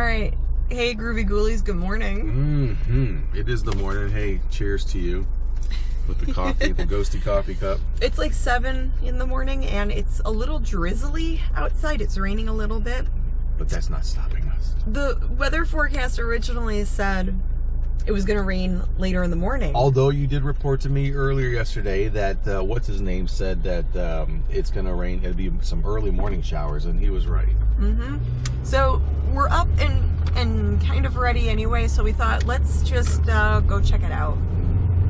right. Hey, Groovy Ghoulies, good morning. It is the morning. Hey, cheers to you with the coffee, the ghosty coffee cup. It's like 7 in the morning, and it's a little drizzly outside. It's raining a little bit. But that's not stopping us. The weather forecast originally said it was going to rain later in the morning. Although you did report to me earlier yesterday that, what's his name, said that it's going to rain. It'll be some early morning showers, and he was right. So we're up and kind of ready anyway, so we thought, let's just go check it out.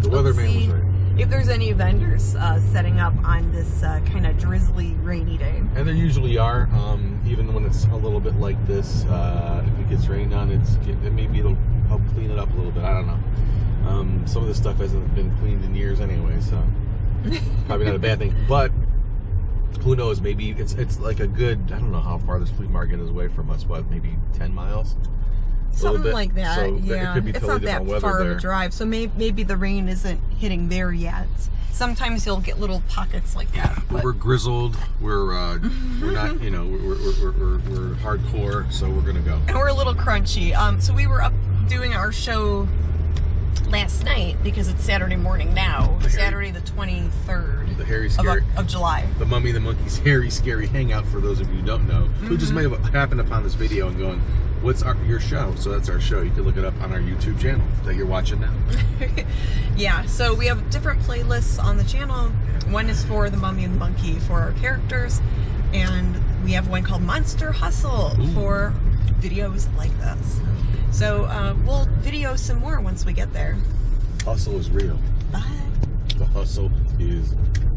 The weatherman was right. If there's any vendors setting up on this kind of drizzly, rainy day. And there usually are, even when it's a little bit like this. If it gets rained on, maybe it'll help clean it up a little bit. I don't know. Some of this stuff hasn't been cleaned in years anyway, so probably not a bad thing. But who knows? Maybe it's like a good, I don't know how far this flea market is away from us, but maybe 10 miles? Something like that, so yeah. It could be it's totally not that far of a drive, so maybe the rain isn't hitting there yet. Sometimes you'll get little pockets like that. But we're grizzled. We're not, you know, we're hardcore, so we're gonna go. And we're a little crunchy. So we were up doing our show last night because it's Saturday morning now. Saturday the 23rd. The hairy scary of July. The Mummy and the Monkey's hairy scary hangout. For those of you who don't know, who just may have happened upon this video and going, "What's your show?" So that's our show. You can look it up on our YouTube channel that you're watching now. Yeah, so we have different playlists on the channel. One is for the Mummy and the Monkey for our characters, and we have one called Monster Hustle for videos like this. So we'll video some more once we get there. Hustle is real. Bye. The hustle is real.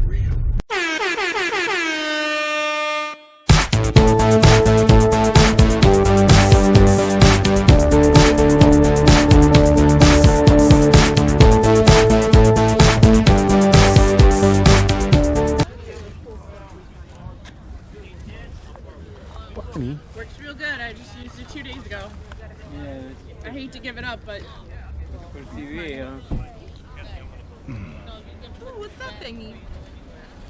Works real good. I just used it 2 days ago. Yeah. I hate to give it up, but. For TV, huh? Oh, what's that thingy?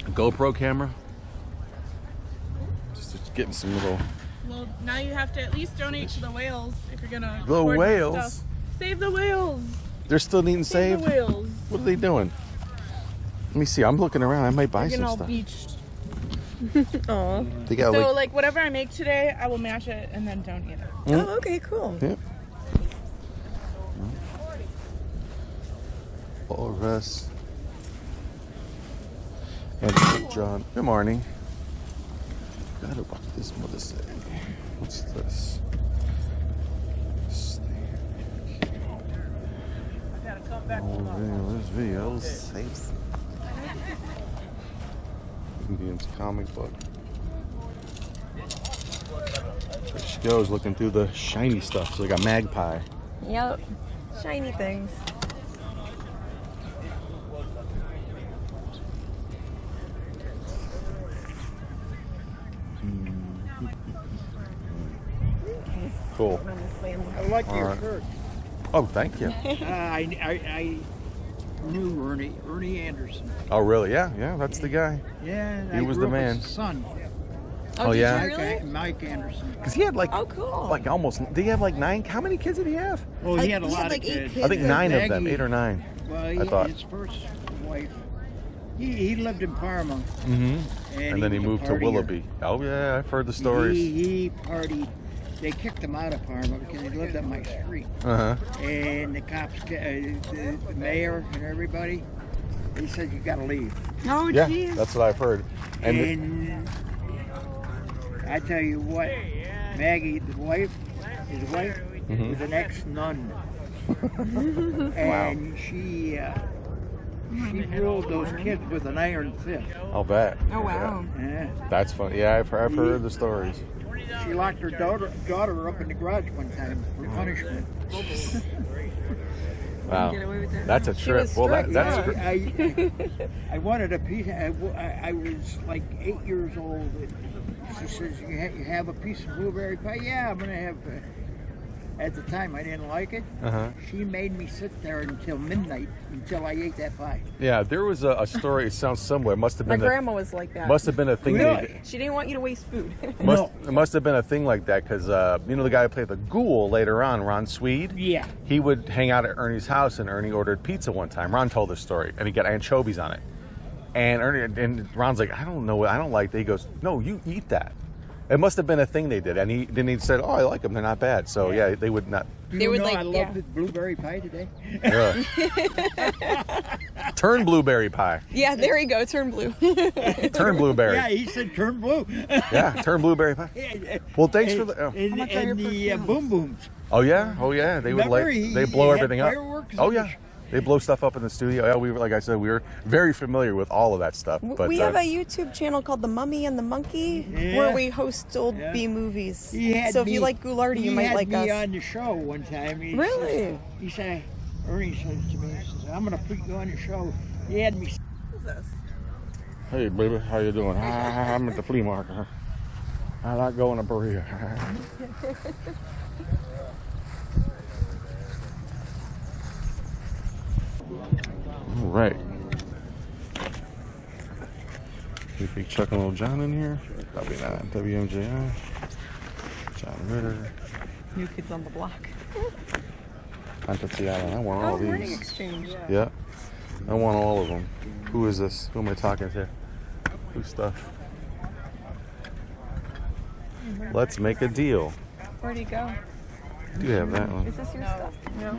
A GoPro camera. Just getting some little. Well, now you have to at least donate to the whales if you're gonna. The record whales? stuff. Save the whales. They're still needing saved. The whales. What are they doing? Let me see. I'm looking around. I might buy They're some all stuff. beached. Aw. They got So, like, whatever I make today, I will mash it and then donate it. Oh, okay, cool. Yep. All rest. And John. Good morning. Got it. What does this mother say? What's this? This video safe. Indians comic book. There she goes, looking through the shiny stuff. So they got magpie. Yep. Shiny things. Cool. I like your shirt. Oh, thank you. I knew Ernie Anderson. Oh, really? Yeah, that's the guy. Yeah, He was the man. His son. Oh, did yeah? you really? Mike Anderson. Because he had like, Oh, cool. like almost. Did he have like 9? How many kids did he have? Well, he had a He had lot like of 8 kids. kids. I think 9 of them, Maggie. 8 or 9. Well, I thought. his first wife. He lived in Parma. And then he was a moved to partier. Willoughby. Oh yeah, I've heard the stories. He partied. They kicked him out of Parma because he lived on my street. And the cops, the mayor and everybody, they said, "You got to leave." Oh, Yeah, geez. that's what I've heard. And I tell you what, Maggie, his wife, was an ex-nun. And she ruled those kids with an iron fist. I'll bet. Oh, wow. Yeah. That's fun. Yeah, I've heard the stories. She locked her daughter up in the garage one time for punishment. Wow, Get away with that. that's a She trip. was Well, strict, that's yeah. I wanted a piece. I was like 8 years old. She says, "You have a piece of blueberry pie?" "Yeah, I'm gonna have." At the time, I didn't like it. She made me sit there until midnight until I ate that pie. Yeah, there was a story. It sounds similar. It must have been. My grandma was like that. Must have been a thing. Really? She didn't want you to waste food. It must have been a thing like that because you know the guy who played the Ghoul later on, Ron Swede. Yeah. He would hang out at Ernie's house, and Ernie ordered pizza one time. Ron told this story, and he got anchovies on it. And Ron's like, I don't know, I don't like that. He goes, no, you eat that. It must have been a thing they did, and he said, oh, I like them, they're not bad. So yeah, they would not. They would like. I love the blueberry pie today. Yeah. Turn blueberry pie. Yeah, there you go. Turn blue. Turn blueberry. Yeah, he said turn blue. Yeah, turn blueberry pie. Well, thanks for the. And the boom booms. Oh yeah, they would they blow everything up. Fireworks. Oh yeah. They blow stuff up in the studio. Yeah, we were, like I said, we were very familiar with all of that stuff. But we have a YouTube channel called The Mummy and the Monkey, where we host old B movies. So if you like Ghoulardi, you might like us. He had me on the show one time. Really? He said, Ernie says to me, he says, I'm going to put you on the show. He had me. Who's this? Hey, baby, how you doing? I'm at the flea market. I like going to Berea. All right. You think Chuck and Little John in here? Probably not. WMJI. John Ritter. New Kids on the Block. Fantasy Island. I want all Learning these. Exchange. Yeah. I want all of them. Who is this? Who am I talking to? Who's stuff? Let's make a deal. Where'd he go? Do you have that one? Is this your stuff? No.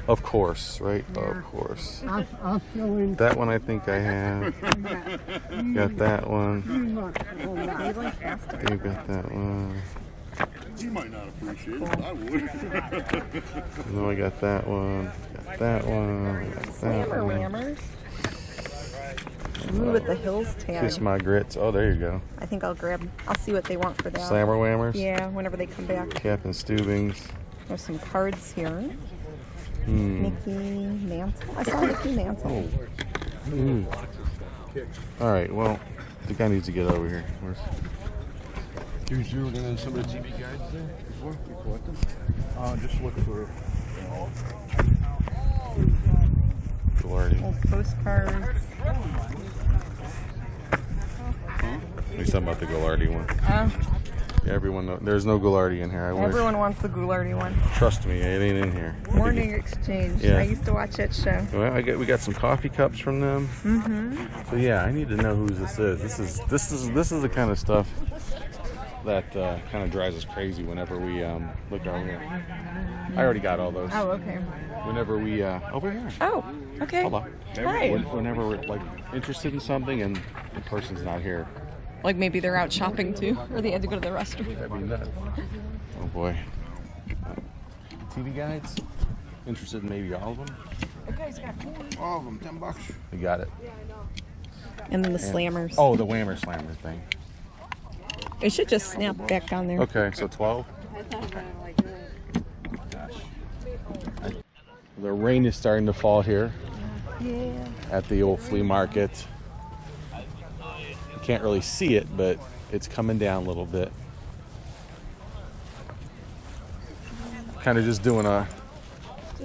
Of course, right? Of course. I'll show him. That one I think I have. Got that one. You got that one. You might not appreciate it, but I would. No, I got that one. Got that one. Got that Slammer one. Whammers. Ooh, with the Hills tag. Kiss my grits. Oh, there you go. I think I'll see what they want for that. Slammer Whammers. Yeah, whenever they come back. Captain Steubings. There's some cards here. Hmm. Mickey Mantle. I saw Mickey Mantle. Mm. All right. Well, the guy needs to get over here. Where's... You zeroed in on some of the TV guides there before we collect them? Just look for Ghoulardi. Old postcards. He's talking about the Ghoulardi one. Yeah, everyone knows. There's no Ghoulardi in here. Everyone wants the Ghoulardi one. Trust me, it ain't in here. Morning Exchange. Yeah. I used to watch that show. Well, we got some coffee cups from them. So yeah, I need to know who this is. This is the kind of stuff that kind of drives us crazy whenever we look over here. I already got all those. Oh, okay. Whenever we over here. Oh, okay. Hold on. Hi. Whenever we're like interested in something and the person's not here. Like maybe they're out shopping too, or they had to go to the restroom. That'd be nuts. Oh boy. TV guides. Interested in maybe all of them. all of them, $10. You got it. And then the slammers. Oh, the Whammer Slammer thing. It should just snap back on there. Okay, so 12. The rain is starting to fall here. Yeah. At the old flea market. You can't really see it, but it's coming down a little bit. Kind of just doing a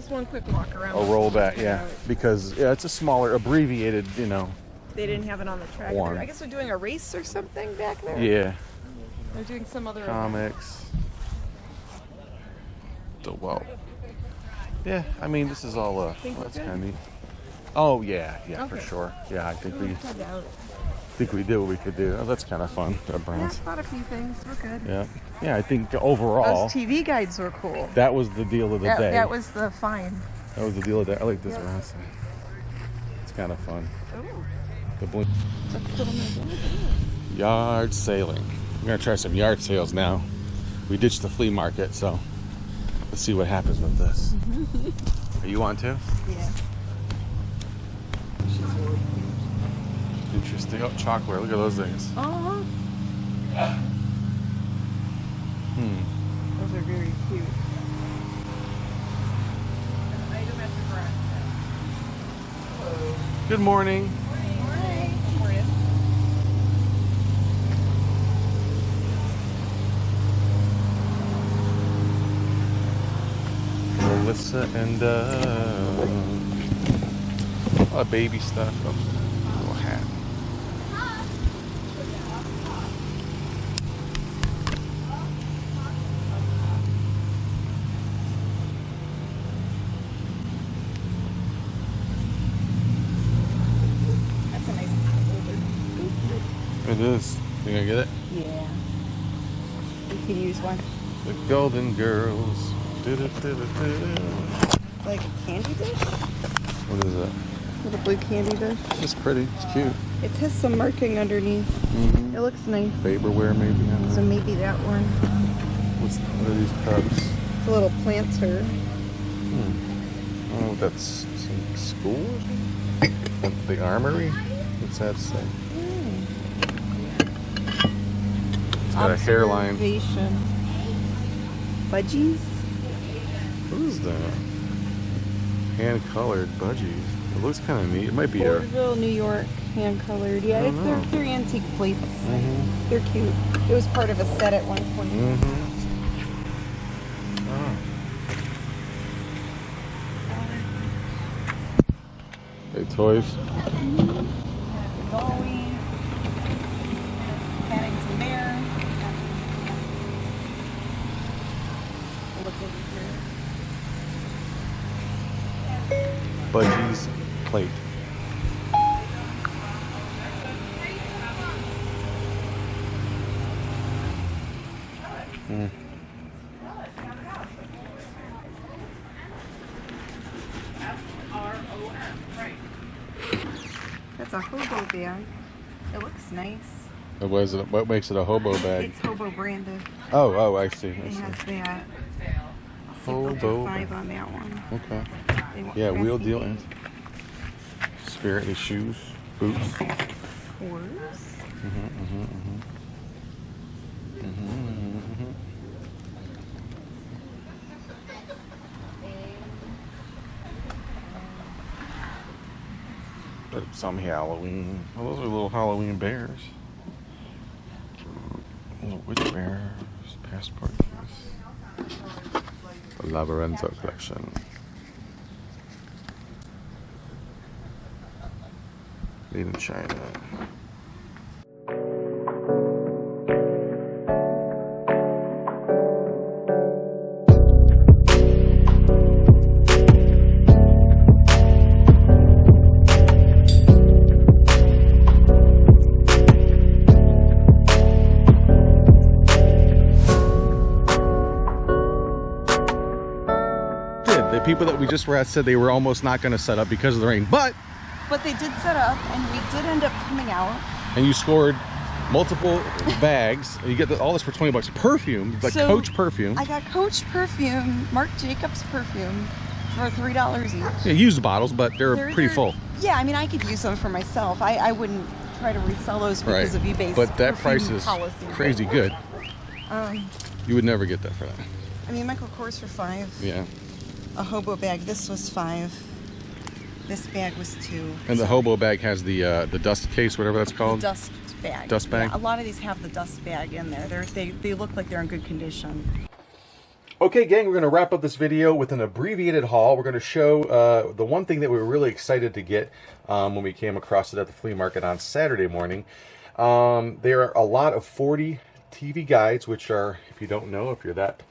one quick walk around. A rollback, yeah. Because yeah, it's a smaller, abbreviated, you know. They didn't have it on the track. One. I guess they're doing a race or something back there. Yeah. They're doing some other comics. So, well, yeah. I mean, this is all. Well, that's kind of neat. Oh yeah, yeah, okay. For sure. Yeah, I think we did what we could do. Oh, that's kind of fun. Yeah, bought a few things. We're good. Yeah, yeah. I think overall, those TV guides were cool. That was the deal of the day. That was the find. That was the deal of the day. I like this around. It's kind of fun. Ooh. The blink. Yard sailing. We're gonna try some yard sales now. We ditched the flea market, so let's see what happens with this. Are you on too? Yeah. Interesting. Oh, chalkware. Look at those things. Uh-huh. Those are very cute. Good morning. Morning. Melissa and a lot of baby stuff. Oh, little hat. That's a nice holder. It is. You gonna get it? Yeah. You could use one. The Golden Girls. Like a candy dish? What is that? Little blue candy dish. It's pretty. It's cute. It has some marking underneath. Mm-hmm. It looks nice. Vaporware maybe. I don't know. So maybe that one. What are these cups? It's a little planter. Oh, that's some school or something? The armory? What's that say? It's got a hairline. Observation. Budgies? What is that? Hand-colored budgies. It looks kind of neat. It might be a... Porterville, New York, hand-colored. Yeah, I don't know. they're antique plates. They're cute. It was part of a set at one point. Oh. Hey, toys. Bowie. Paddington Bear. Look over here. Budgies plate. That's a hobo bag. It looks nice. What makes it a hobo bag? It's hobo branded. Oh, I see. It has that. Hobo. 5 on that one. Okay. They want Yeah, wheel crafty deal. things. Spirited shoes, boots. Horse. Some Halloween. Well, those are little Halloween bears. Little witch bears, passport case. The Lorenzo collection. Made in China. The people that we just were at said they were almost not going to set up because of the rain, but they did set up, and we did end up coming out. And you scored multiple bags. You get all this for $20. Perfume, like So, Coach perfume. I got Coach perfume, Marc Jacobs perfume, for $3 each. Yeah, used bottles, but they're pretty full. Yeah, I mean, I could use them for myself. I wouldn't try to resell those because of eBay's But that price perfume is policy. crazy good. You would never get that for that. I mean, Michael Kors for $5. Yeah. A hobo bag. This was $5. This bag was $2. And the hobo bag has the dust case, whatever that's called. Dust bag. Dust bag? Yeah, a lot of these have the dust bag in there. They look like they're in good condition. Okay, gang, we're going to wrap up this video with an abbreviated haul. We're going to show the one thing that we were really excited to get when we came across it at the flea market on Saturday morning. There are a lot of 40 TV guides, which are, if you don't know, if you're that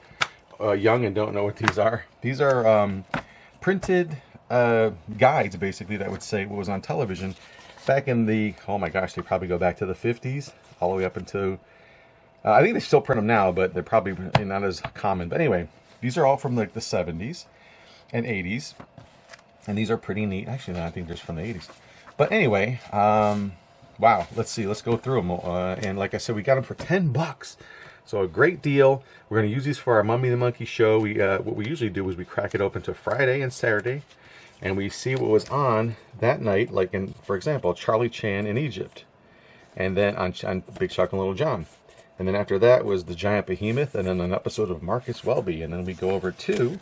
young and don't know what these are printed guides, basically, that would say what was on television back in the, oh my gosh, they probably go back to the 50s, all the way up into, I think they still print them now, but they're probably not as common. But anyway, these are all from like the 70s and 80s, and these are pretty neat. Actually, no, I think they're from the 80s. But anyway, wow, let's see, let's go through them. And like I said, we got them for $10. So a great deal. We're going to use these for our Mummy the Monkey show. What we usually do is we crack it open to Friday and Saturday, and we see what was on that night, like in, for example, Charlie Chan in Egypt, and then on Big Chuck and Little John. And then after that was the Giant Behemoth, and then an episode of Marcus Welby. And then we go over to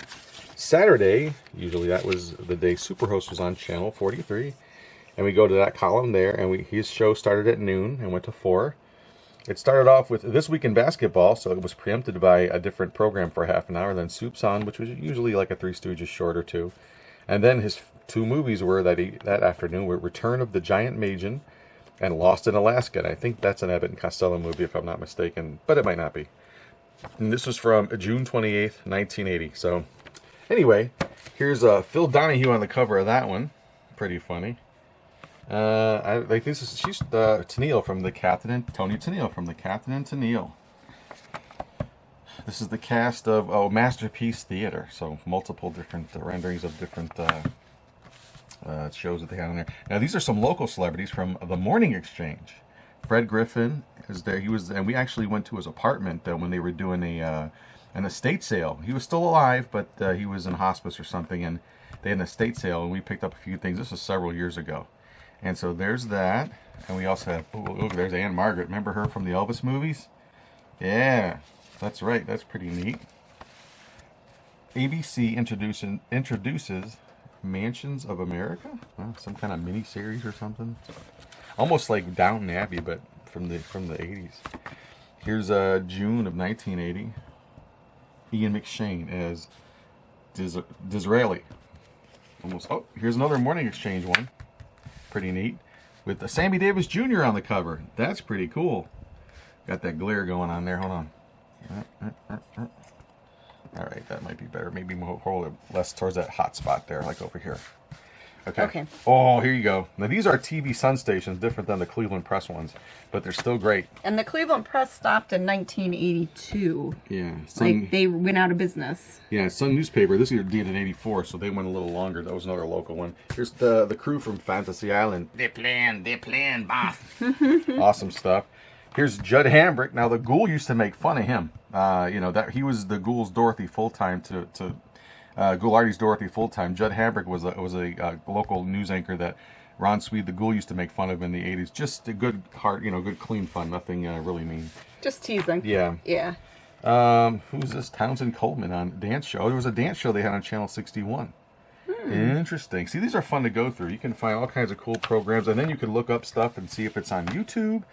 Saturday. Usually that was the day Superhost was on channel 43. And we go to that column there, and his show started at noon and went to 4. It started off with This Week in Basketball, so it was preempted by a different program for half an hour. Then Soup's On, which was usually like a Three Stooges short or two. And then his 2 movies were that afternoon were Return of the Giant Majin and Lost in Alaska. And I think that's an Abbott and Costello movie, if I'm not mistaken, but it might not be. And this was from June 28th, 1980. So anyway, here's Phil Donahue on the cover of that one. Pretty funny. I think she's Tennille from the Captain and Tony Tennille from the Captain and Tennille. This is the cast of Masterpiece Theater, so multiple different renderings of different shows that they had on there. Now these are some local celebrities from the Morning Exchange. Fred Griffin is there. He was, and we actually went to his apartment when they were doing an estate sale. He was still alive, but he was in hospice or something, and they had an estate sale, and we picked up a few things. This was several years ago. And so there's that. And we also have, oh, there's Anne Margaret. Remember her from the Elvis movies? Yeah, that's right. That's pretty neat. ABC introduces Mansions of America? Well, some kind of mini-series or something. Almost like Downton Abbey, but from the 80s. Here's June of 1980. Ian McShane as Disraeli. Almost. Oh, here's another Morning Exchange one. Pretty neat. With Sammy Davis Jr. on the cover. That's pretty cool. Got that glare going on there. Hold on. All right, that might be better. Maybe hold it less towards that hot spot there, like over here. Okay. Oh, here you go. Now, these are TV Sun stations, different than the Cleveland Press ones, but they're still great. And the Cleveland Press stopped in 1982. Yeah. Like, they went out of business. Yeah, Sun newspaper. This year did in 84, so they went a little longer. That was another local one. Here's the crew from Fantasy Island. They plan, boss. Awesome stuff. Here's Judd Hambrick. Now, the Ghoul used to make fun of him. That he was the Ghoul's Dorothy full-time to Ghoulardi's Dorothy full-time. Judd Hambrick was a local news anchor that Ron Swede, the Ghoul, used to make fun of in the 80s. Just a good heart, good clean fun. Nothing really mean. Just teasing. Yeah. Yeah. Who's this? Townsend Coleman on dance show. There was a dance show they had on Channel 61. Interesting. See, these are fun to go through. You can find all kinds of cool programs, and then you can look up stuff and see if it's on YouTube.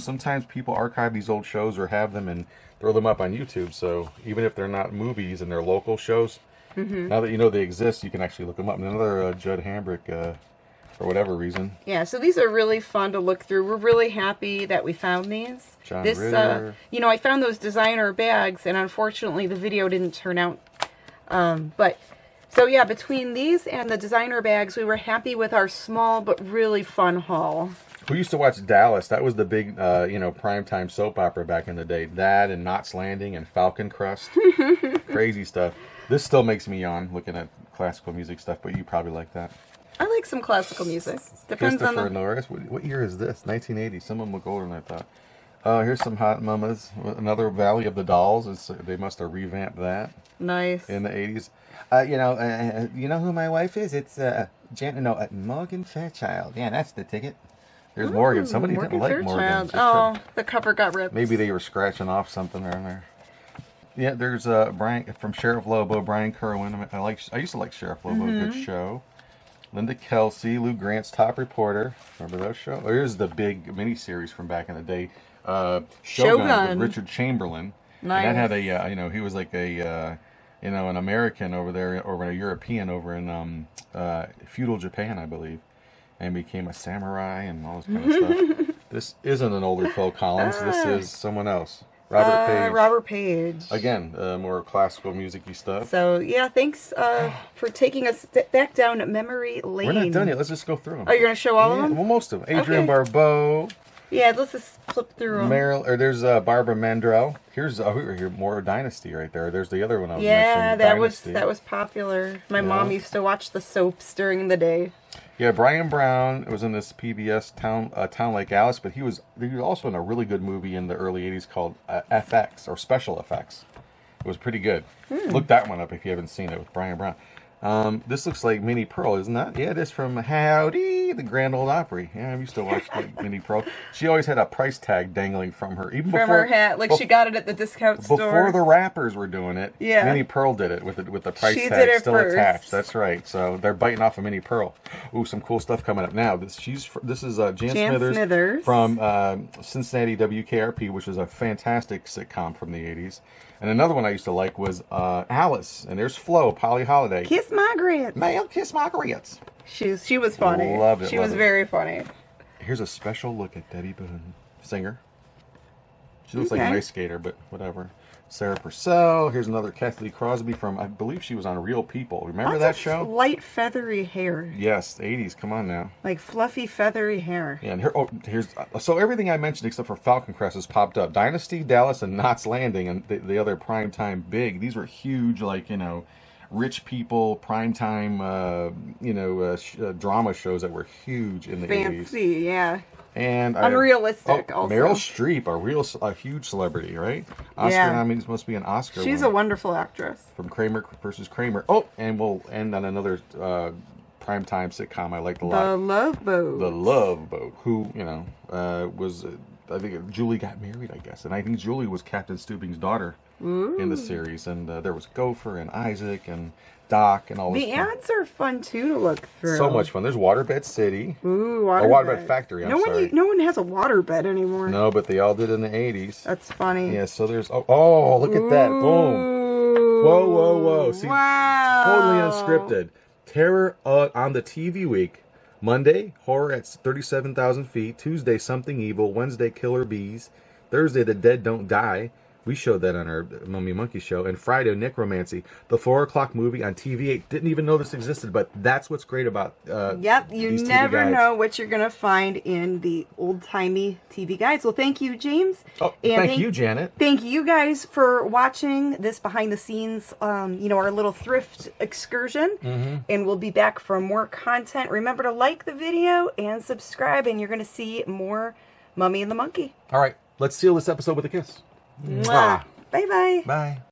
Sometimes people archive these old shows or have them and throw them up on YouTube. So even if they're not movies and they're local shows, now that you know they exist, you can actually look them up. And another Judd Hambrick, for whatever reason. Yeah, so these are really fun to look through. We're really happy that we found these. John Ritter. I found those designer bags, and unfortunately the video didn't turn out. So yeah, between these and the designer bags, we were happy with our small but really fun haul. We used to watch Dallas. That was the big, primetime soap opera back in the day. That and Knots Landing and Falcon Crest. Crazy stuff. This still makes me yawn looking at classical music stuff, but you probably like that. I like some classical music. Depends on Christopher Norris. What year is this? 1980. Some of them look older than I thought. Here's some Hot Mamas. Another Valley of the Dolls. They must have revamped that. Nice. In the 80s. You know who my wife is? It's Morgan Fairchild. Yeah, that's the ticket. There's Morgan. Somebody didn't like Morgan. Oh, the cover got ripped. Maybe they were scratching off something around there. Yeah, there's Brian from Sheriff Lobo, Brian Kerwin. I used to like Sheriff Lobo. Good show. Linda Kelsey, Lou Grant's Top Reporter. Remember those shows? Here's the big miniseries from back in the day. Shogun with Richard Chamberlain. Nice. And that had a he was like an American over there, or a European over in feudal Japan, I believe, and became a samurai and all this kind of stuff. This isn't an older Phil Collins. This is someone else. Robert Page. Robert Page. Again, more classical music-y stuff. So, yeah, thanks for taking us back down memory lane. We're not done yet. Let's just go through them. Oh, you're going to show all of them? Well, most of them. Adrienne Barbeau. Yeah, let's just flip through them. There's Barbara Mandrell. Here's more Dynasty right there. There's the other one I was mentioning. that was popular. My mom used to watch the soaps during the day. Yeah, Brian Brown was in this PBS Town Like Alice, but he was also in a really good movie in the early 80s called FX, or Special Effects. It was pretty good. Look that one up if you haven't seen it, with Brian Brown. This looks like Minnie Pearl, isn't that? Yeah, it is from Howdy, the Grand Ole Opry. Yeah, I used to watch Minnie Pearl. She always had a price tag dangling from her, even from before her hat, like she got it at the discount store. Before the rappers were doing it, yeah. Minnie Pearl did it with the price she tag did it still first. attached. That's right. So they're biting off of Minnie Pearl. Ooh, some cool stuff coming up now. This is Jan Smithers from Cincinnati WKRP, which is a fantastic sitcom from the 80s. And another one I used to like was Alice. And there's Flo, Polly Holiday. Kiss my grits. Ma'am, kiss my grits. She was funny. Loved it. She was very funny. Here's a special look at Debbie Boone, singer. She looks like an ice skater, but whatever. Sarah Purcell. Here's another Kathleen Crosby from, I believe she was on Real People. Remember that show? Light feathery hair. Yes, the 80s. Come on now. Like fluffy feathery hair. Yeah, and here's so everything I mentioned except for Falcon Crest has popped up. Dynasty, Dallas, and Knots Landing, and the other primetime big. These were huge, like, you know, rich people primetime, drama shows that were huge in the 80s. Fancy, yeah. And unrealistic. Also, Meryl Streep, a huge celebrity, right? Oscar nominees must be an Oscar. She's a wonderful actress. From Kramer versus Kramer. Oh, and we'll end on another primetime sitcom I liked a lot. The Love Boat. The Love Boat. Who was I think Julie got married, I guess, and I think Julie was Captain Stubing's daughter in the series, and there was Gopher and Isaac and Doc and all this. The ads are fun too to look through. So much fun. There's Waterbed City. Ooh, Waterbed Factory. No one has a waterbed anymore. No, but they all did in the 80s. That's funny. Yeah. So there's look at that. Boom. Whoa. See, wow. Totally unscripted. Terror on the TV week. Monday, horror at 37,000 feet. Tuesday, something evil. Wednesday, killer bees. Thursday, the dead don't die. We showed that on our Mummy Monkey show. And Friday, Necromancy. The 4 o'clock movie on TV8. Didn't even know this existed, but that's what's great about you never know what you're going to find in the old-timey TV guides. Well, thank you, James. Oh, and thank you, Janet. Thank you guys for watching this behind-the-scenes, our little thrift excursion. Mm-hmm. And we'll be back for more content. Remember to like the video and subscribe, and you're going to see more Mummy and the Monkey. All right, let's seal this episode with a kiss. Mwah. Bye-bye. Bye.